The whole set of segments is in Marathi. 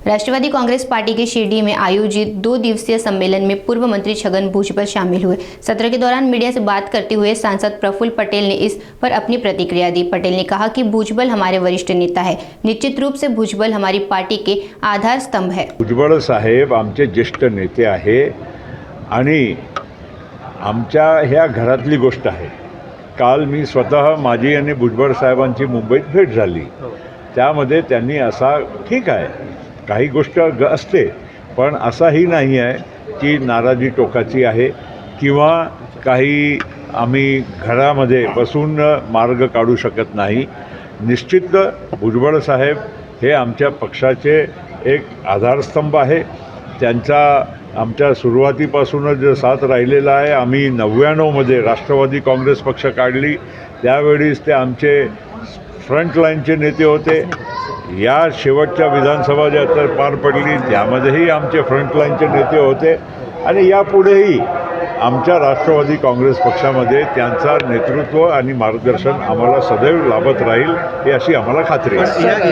राष्ट्रवादी कांग्रेस पार्टी के शिरडी में आयोजित 2 दिवसीय सम्मेलन में पूर्व मंत्री छगन भुजबल शामिल हुए। सत्र के दौरान मीडिया से बात करते हुए सांसद प्रफुल्ल पटेल ने इस पर अपनी प्रतिक्रिया दी। पटेल ने कहा कि भुजबल हमारे वरिष्ठ नेता है, निश्चित रूप से भुजबल हमारी पार्टी के आधार स्तंभ है। भुजबळ साहेब आमचे ज्येष्ठ नेते आहे आणि आमच्या ह्या घरातली गोष्ट आहे। काल मी स्वतः माझी आणि भुजबळ साहेबांची मुंबईत भेट झाली। त्यामध्ये त्यांनी असा ठीक आहे काही गोष्ट असते, पण असाही नाही आहे की नाराजी टोकाची आहे किंवा काही आम्ही घरामध्ये बसून मार्ग काढू शकत नाही। निश्चित भुजबळ साहेब हे आमच्या पक्षाचे एक आधारस्तंभ आहे। त्यांचा आमच्या सुरुवातीपासूनच साथ राहिलेला आहे। आम्ही 99 मध्ये राष्ट्रवादी काँग्रेस पक्ष काढली, त्यावेळेस ते आमचे फ्रंटलाईनचे नेते होते। या शेवटच्या विधानसभा ज्या तर पार पडली त्यामध्येही आमचे फ्रंटलाईनचे नेते होते आणि यापुढेही आमच्या राष्ट्रवादी काँग्रेस पक्षामध्ये त्यांचा नेतृत्व आणि मार्गदर्शन आम्हाला सदैव लाभत राहील ही अशी आम्हाला खात्री आहे।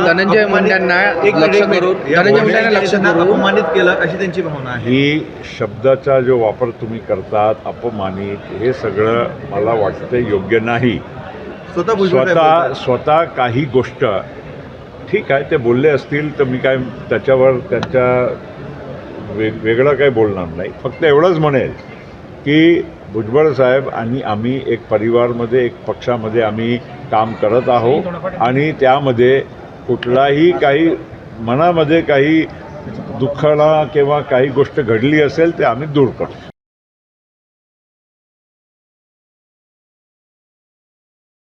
धनंजय मुंडेंना लक्ष करून अपमानित केलं अशी त्यांची भावना आहे। ही शब्दाचा जो वापर तुम्ही करतात अपमानित, हे सगळं मला वाटतं योग्य नाही। स्वतः काही गोष्ट ठीक आहे ते बोलले असतील तर मी काय त्याच्यावर त्यांच्या वेगळं काही बोलणार नाही। फक्त एवढंच म्हणेल की भुजबळ साहेब आणि आम्ही एक परिवारमध्ये एक पक्षामध्ये आम्ही काम करत आहोत आणि त्यामध्ये कुठलाही काही मनामध्ये काही दुःखला किंवा काही गोष्ट घडली असेल ते आम्ही दूर करतो।